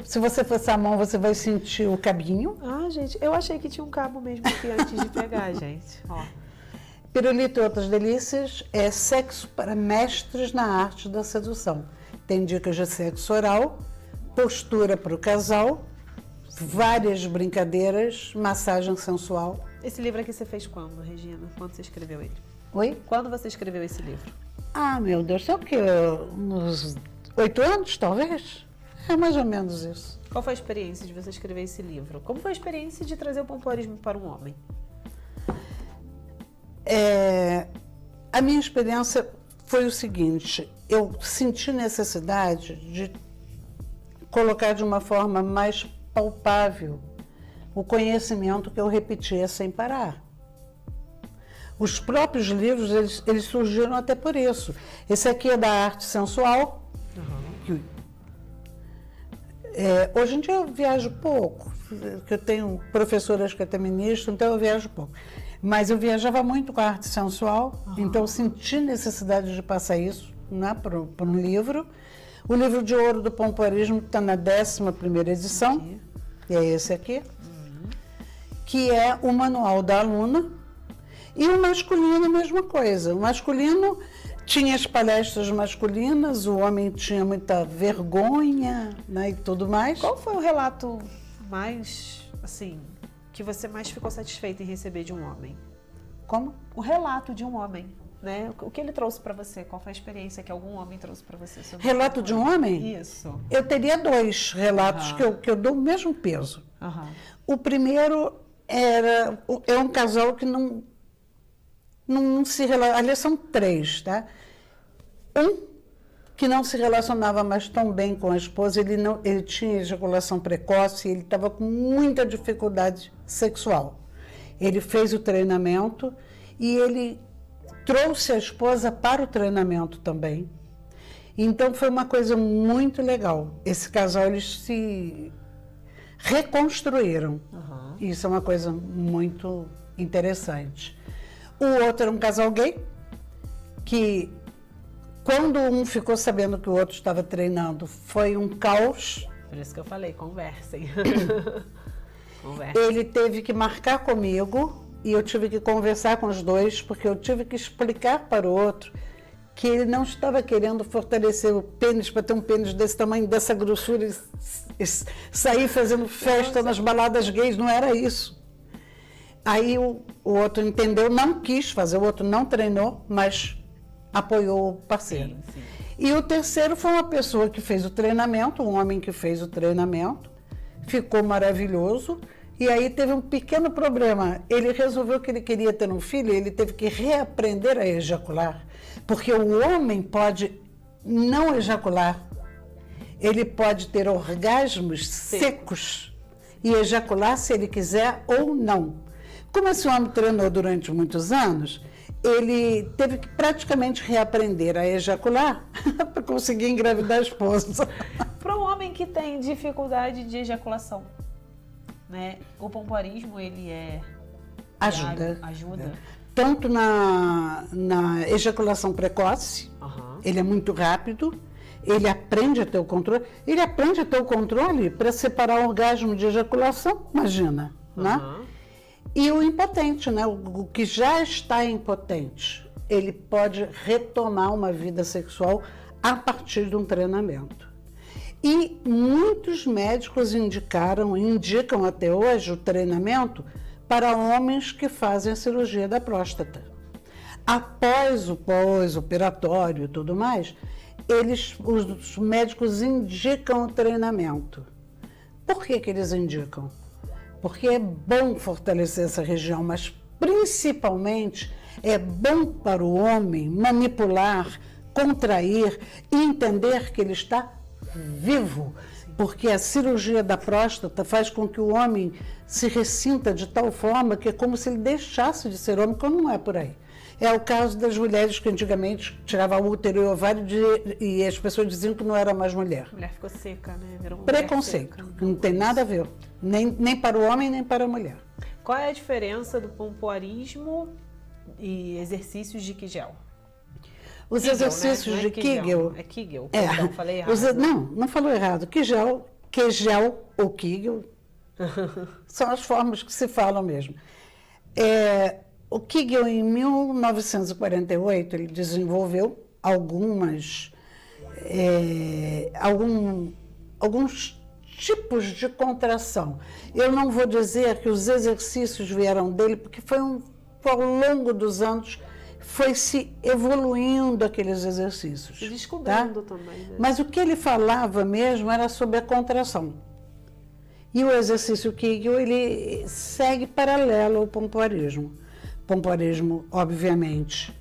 Se você forçar a mão, você vai sentir o cabinho. Ah, gente, eu achei que tinha um cabo mesmo aqui antes de pegar, gente. Ó. Pirulito e outras delícias é sexo para mestres na arte da sedução. Tem dicas de sexo oral, postura para o casal, várias brincadeiras, massagem sensual. Esse livro aqui você fez quando, Regina? Quando você escreveu ele? Oi? Quando você escreveu esse livro? Ah, meu Deus, sei o quê? Uns 8 anos, talvez? É mais ou menos isso. Qual foi a experiência de você escrever esse livro? Como foi a experiência de trazer o pompoarismo para um homem? A minha experiência foi o seguinte, eu senti necessidade de colocar de uma forma mais palpável o conhecimento que eu repetia sem parar. Os próprios livros, eles surgiram até por isso. Esse aqui é da arte sensual. Hoje em dia eu viajo pouco, porque eu tenho professoras que até ministro, então eu viajo pouco. Mas eu viajava muito com a arte sensual, então eu senti necessidade de passar isso, né, para um livro. O livro de ouro do pompoarismo está na 11ª edição, que é esse aqui, que é o manual da aluna. E o masculino, a mesma coisa. O masculino tinha as palestras masculinas, o homem tinha muita vergonha, né, e tudo mais. Qual foi o relato mais, assim, que você mais ficou satisfeita em receber de um homem? Como? O relato de um homem, né? O que ele trouxe para você? Qual foi a experiência que algum homem trouxe para você? Relato de um homem? Isso. Eu teria 2 relatos que eu dou o mesmo peso. O primeiro é um casal que não se relaciona. Aliás, são 3, tá? Um que não se relacionava mais tão bem com a esposa, ele tinha ejaculação precoce, ele estava com muita dificuldade sexual. Ele fez o treinamento e ele trouxe a esposa para o treinamento também. Então foi uma coisa muito legal. Esse casal, eles se reconstruíram. Isso é uma coisa muito interessante. O outro era um casal gay, que quando um ficou sabendo que o outro estava treinando, foi um caos. Por isso que eu falei, conversem. Ele teve que marcar comigo e eu tive que conversar com os dois, porque eu tive que explicar para o outro que ele não estava querendo fortalecer o pênis para ter um pênis desse tamanho, dessa grossura, e sair fazendo festa nas baladas gays, não era isso. Aí o outro entendeu, não quis fazer, o outro não treinou, mas apoiou o parceiro. Sim, sim. E o terceiro foi uma pessoa que fez o treinamento, um homem que fez o treinamento, ficou maravilhoso, e aí teve um pequeno problema. Ele resolveu que ele queria ter um filho, e ele teve que reaprender a ejacular, porque o homem pode não ejacular, ele pode ter orgasmos secos e ejacular se ele quiser ou não. Como esse homem treinou durante muitos anos, ele teve que praticamente reaprender a ejacular para conseguir engravidar a esposa. Para um homem que tem dificuldade de ejaculação, né? O pompoarismo, ele ajuda. Ajuda. Tanto na ejaculação precoce, ele é muito rápido, ele aprende a ter o controle. Ele aprende a ter o controle para separar o orgasmo de ejaculação, imagina, né? E o impotente, né? O que já está impotente, ele pode retomar uma vida sexual a partir de um treinamento. E muitos médicos indicam até hoje o treinamento para homens que fazem a cirurgia da próstata. Após o pós-operatório e tudo mais, os médicos indicam o treinamento. Por que eles indicam? Porque é bom fortalecer essa região, mas principalmente é bom para o homem manipular, contrair e entender que ele está vivo. Porque a cirurgia da próstata faz com que o homem se ressinta de tal forma que é como se ele deixasse de ser homem, quando não é por aí. É o caso das mulheres que antigamente tiravam o útero e o ovário e as pessoas diziam que não era mais mulher. A mulher ficou seca, né? Virou uma preconceito. Seca. Não tem nada a ver. Nem para o homem, nem para a mulher. Qual é a diferença do pompoarismo e exercícios de Kegel? Os Kegel, exercícios né? de Kegel... É Kegel, perdão, falei errado. Não falou errado. Kegel ou Kegel são as formas que se falam mesmo. O Kegel, em 1948, ele desenvolveu alguns tipos de contração. Eu não vou dizer que os exercícios vieram dele, porque ao longo dos anos foi se evoluindo aqueles exercícios. E descobrindo também, né? Mas o que ele falava mesmo era sobre a contração. E o exercício Kegel, ele segue paralelo ao pompoarismo. O pompoarismo, obviamente,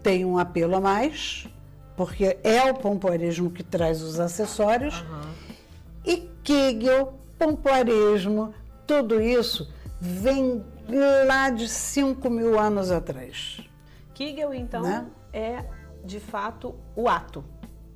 tem um apelo a mais, porque é o pompoarismo que traz os acessórios. E Kegel, pompoarismo, tudo isso vem lá de 5.000 anos atrás. Kegel, então, né? É, de fato, o ato.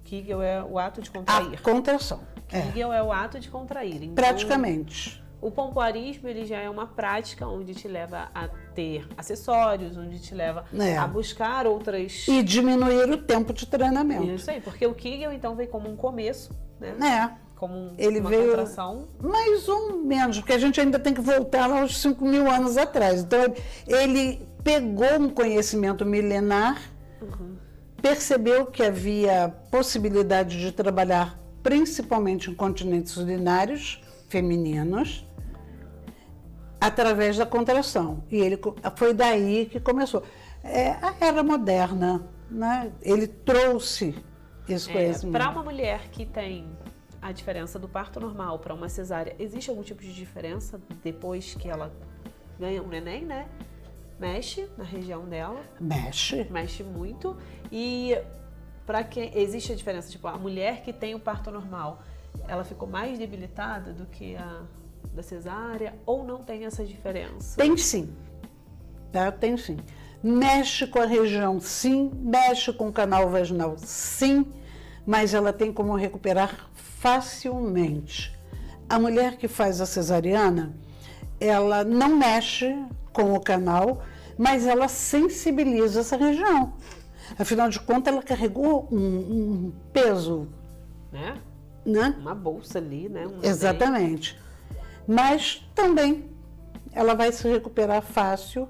Kegel é o ato de contrair. A contração. Kegel é o ato de contrair. Então, praticamente. O pompoarismo, ele já é uma prática onde te leva a ter acessórios, onde te leva a buscar outras... E diminuir o tempo de treinamento. Isso aí, porque o Kegel, então, veio como um começo, né? Como ele uma veio contração. Mais ou menos, porque a gente ainda tem que voltar lá aos 5.000 anos atrás. Então, ele pegou um conhecimento milenar, percebeu que havia possibilidade de trabalhar principalmente em continentes urinários femininos, através da contração. E foi daí que começou. A era moderna, né? Ele trouxe esse conhecimento. Para uma mulher que tem a diferença do parto normal para uma cesárea, existe algum tipo de diferença depois que ela ganha um neném, né? Mexe na região dela. Mexe muito. E para quem existe a diferença, tipo, a mulher que tem o parto normal, ela ficou mais debilitada do que a da cesárea, ou não tem essa diferença? Tem sim. Tá? Tem sim. Mexe com a região, sim. Mexe com o canal vaginal, sim. Mas ela tem como recuperar facilmente. A mulher que faz a cesariana, ela não mexe com o canal, mas ela sensibiliza essa região. Afinal de contas, ela carregou um peso. Né? Uma bolsa ali, né? Exatamente. Mas também ela vai se recuperar fácil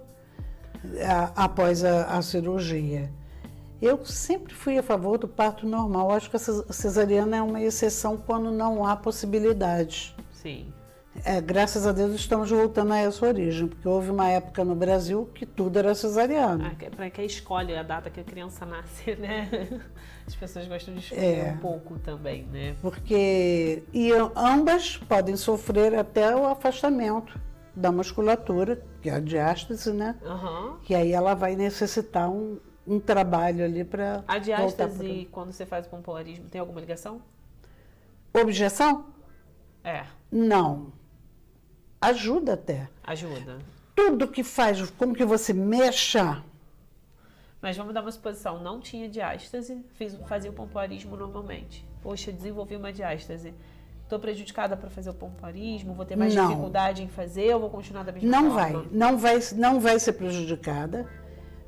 após a cirurgia. Eu sempre fui a favor do parto normal. Acho que a cesariana é uma exceção quando não há possibilidade. Sim. Graças a Deus estamos voltando a essa origem, porque houve uma época no Brasil que tudo era cesariano. Para quem escolhe a data que a criança nasce, né? As pessoas gostam de escolher um pouco também, né? Porque ambas podem sofrer até o afastamento da musculatura, que é a diástase, né? Uhum. Que aí ela vai necessitar um trabalho ali para a diástase, quando você faz o pompoarismo, tem alguma ligação? Objeção? Não. Ajuda até. Ajuda. Tudo que faz com que você mexa. Mas vamos dar uma suposição, não tinha diástase, fazia o pompoarismo normalmente. Poxa, desenvolvi uma diástase. Estou prejudicada para fazer o pompoarismo? Vou ter mais dificuldade em fazer ou vou continuar da mesma forma? Não vai ser prejudicada.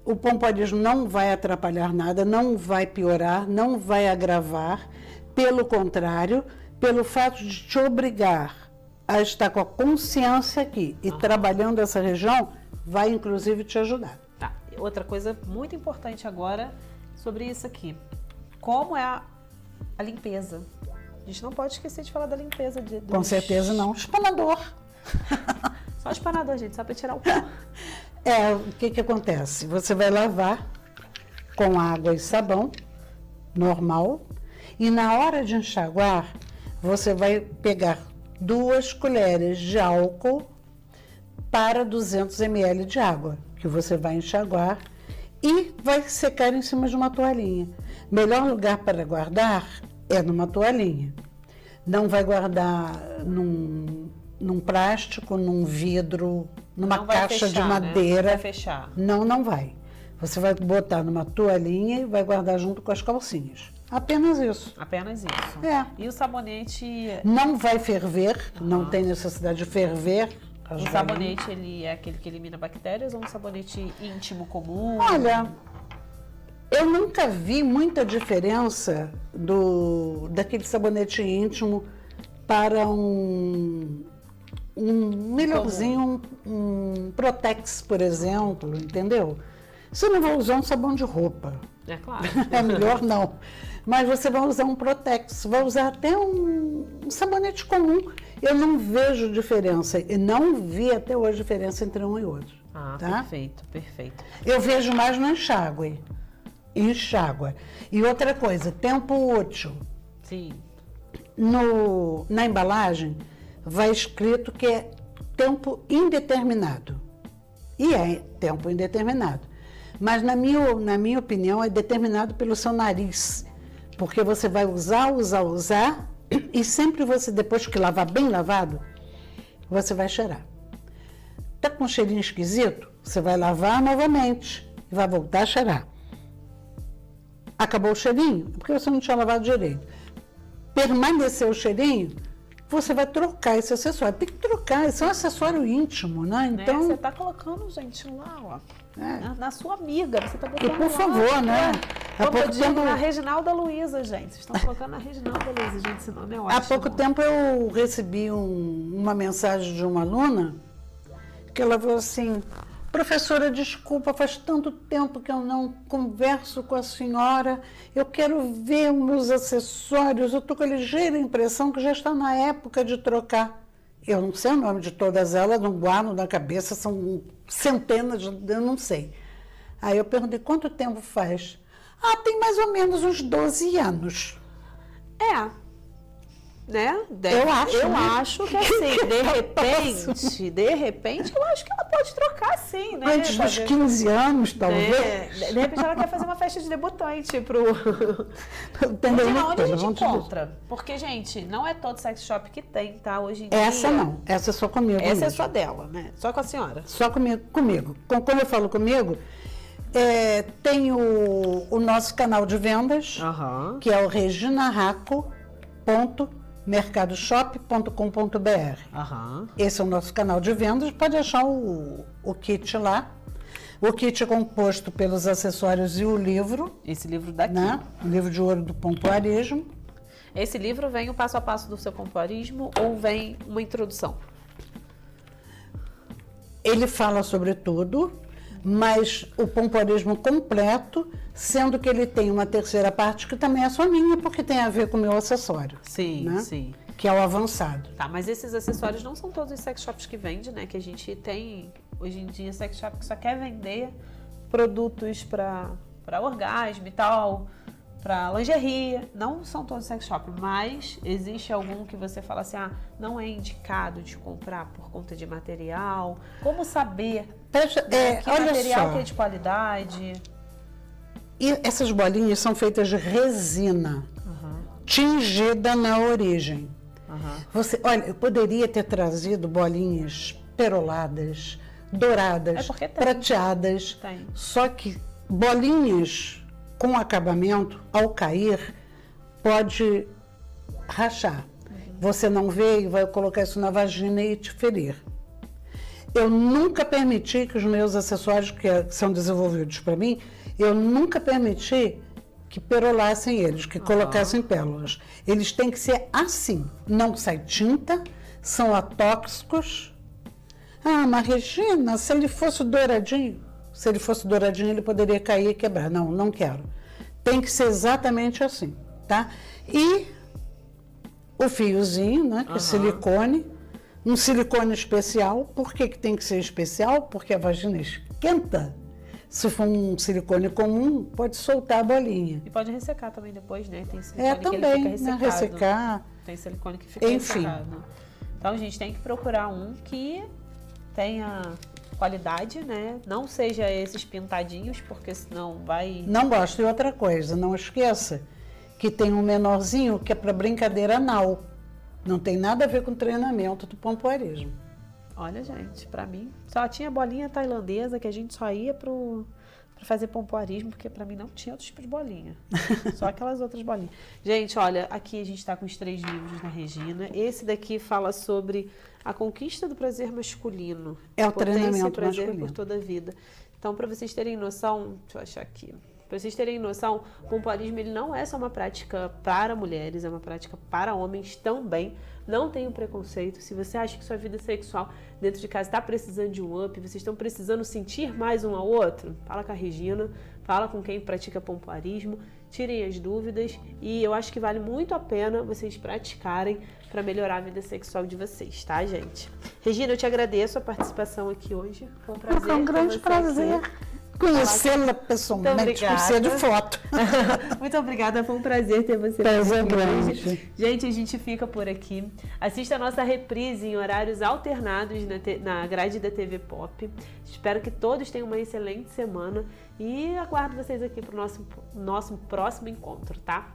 O pompoarismo não vai atrapalhar nada, não vai piorar, não vai agravar. Pelo contrário, pelo fato de te obrigar a estar com a consciência aqui e trabalhando essa região, vai inclusive te ajudar. Tá. Outra coisa muito importante agora sobre isso aqui. Como é a limpeza? A gente não pode esquecer de falar da limpeza. Com certeza não. Espanador. Só espanador, gente, só para tirar o pó. O que acontece? Você vai lavar com água e sabão, normal, e na hora de enxaguar, você vai pegar 2 colheres de álcool para 200 ml de água, que você vai enxaguar e vai secar em cima de uma toalhinha. Melhor lugar para guardar é numa toalhinha. Não vai guardar num plástico, num vidro, numa caixa de madeira. Não vai fechar. Não vai. Você vai botar numa toalhinha e vai guardar junto com as calcinhas. Apenas isso. Apenas isso. E o sabonete? Não vai ferver, não tem necessidade de ferver. O sabonete, ele é aquele que elimina bactérias ou um sabonete íntimo comum? Olha, eu nunca vi muita diferença daquele sabonete íntimo para um melhorzinho, um Protex, por exemplo, entendeu? Você não vai usar um sabão de roupa. É claro. É melhor não. Mas você vai usar um Protex, vai usar até um sabonete comum. Eu não vejo diferença, e não vi até hoje diferença entre um e outro. Tá? Perfeito. Eu vejo mais no enxágue. Enxágua. E outra coisa, tempo útil. Sim. Na embalagem vai escrito que é tempo indeterminado. E é tempo indeterminado. Mas, na minha opinião, é determinado pelo seu nariz. Porque você vai usar, e sempre você, depois que lavar bem lavado, você vai cheirar. Tá com um cheirinho esquisito? Você vai lavar novamente e vai voltar a cheirar. Acabou o cheirinho? É porque você não tinha lavado direito. Permaneceu o cheirinho? Você vai trocar esse acessório. Tem que trocar, esse é um acessório íntimo, né? Então, você tá colocando, gente, lá, ó. Na sua amiga, você tá botando. Por favor, né? Como eu digo, na Reginalda Luiza, gente. Vocês estão colocando na Reginalda Luiza, gente, esse nome é ótimo. Há pouco tempo eu recebi uma mensagem de uma aluna que ela falou assim: professora, desculpa, faz tanto tempo que eu não converso com a senhora, eu quero ver os meus acessórios, eu estou com a ligeira impressão que já está na época de trocar. Eu não sei o nome de todas elas, não guardo na cabeça, são centenas, eu não sei. Aí eu perguntei, quanto tempo faz? Tem mais ou menos uns 12 anos. Né? Eu acho que assim, de repente, eu acho que ela pode trocar sim, né? Antes dos 15 anos, talvez. De repente ela quer fazer uma festa de debutante pro... Entendeu? Onde a gente encontra? Porque, gente, não é todo sex shop que tem, tá? Hoje em dia... Essa não, essa é só comigo. Essa mesmo. é só dela, né? Só com a senhora. Só comigo. Quando eu falo comigo, tem o nosso canal de vendas, que é o reginaraco.mercadoshop.com.br. Esse é o nosso canal de vendas, pode achar o kit lá. O kit é composto pelos acessórios e o livro. Esse livro daqui. Né? O livro de ouro do pompoarismo. Esse livro vem o passo a passo do seu pompoarismo ou vem uma introdução? Ele fala sobre tudo, mas o pompoarismo completo, sendo que ele tem uma terceira parte que também é só minha, porque tem a ver com o meu acessório. Sim, né? sim. Que é o avançado. Tá, mas esses acessórios não são todos os sex shops que vendem, né? Que a gente tem, hoje em dia, sex shop que só quer vender produtos para orgasmo e tal, para lingerie. Não são todos sex shop, mas existe algum que você fala assim, não é indicado de comprar por conta de material? Como saber que olha material só, que é de qualidade? E essas bolinhas são feitas de resina, tingida na origem. Olha, eu poderia ter trazido bolinhas peroladas, douradas, prateadas, só que bolinhas com acabamento, ao cair, pode rachar. Você não vê e vai colocar isso na vagina e te ferir. Eu nunca permiti que os meus acessórios que são desenvolvidos para mim, eu nunca permiti que perolassem eles, que colocassem pérolas. Eles têm que ser assim, não sai tinta, são atóxicos. Mas Regina, se ele fosse douradinho, ele poderia cair e quebrar. Não, não quero. Tem que ser exatamente assim, tá? E o fiozinho, né, que é silicone, um silicone especial. Por que tem que ser especial? Porque a vagina esquenta. Se for um silicone comum, pode soltar a bolinha. E pode ressecar também depois, né? Tem silicone que também, ele fica ressecado. Ressecar. Tem silicone que fica ressecado. Então, a gente tem que procurar um que tenha qualidade, né? Não seja esses pintadinhos, porque senão vai... Não gosto. E outra coisa, não esqueça que tem um menorzinho que é para brincadeira anal. Não tem nada a ver com treinamento do pompoarismo. Olha, gente, pra mim, só tinha bolinha tailandesa que a gente só ia pra fazer pompoarismo, porque pra mim não tinha outro tipo de bolinha. Só aquelas outras bolinhas. Gente, olha, aqui a gente tá com os 3 livros da Regina. Esse daqui fala sobre a conquista do prazer masculino. É o treinamento prazer masculino. por toda a vida. Então, pra vocês terem noção, deixa eu achar aqui. Para vocês terem noção, o pompoarismo ele não é só uma prática para mulheres, é uma prática para homens também. Não tenham preconceito. Se você acha que sua vida sexual dentro de casa está precisando de um up, vocês estão precisando sentir mais um ao outro, fala com a Regina, fala com quem pratica pompoarismo, tirem as dúvidas e eu acho que vale muito a pena vocês praticarem para melhorar a vida sexual de vocês, tá, gente? Regina, eu te agradeço a participação aqui hoje. Foi um prazer. Foi um grande prazer. Conhecê-la pessoalmente, precisa de foto. Muito obrigada, foi um prazer ter você aqui hoje. Gente, a gente fica por aqui. Assista a nossa reprise em horários alternados na grade da TV Pop. Espero que todos tenham uma excelente semana e aguardo vocês aqui para o nosso próximo encontro, tá?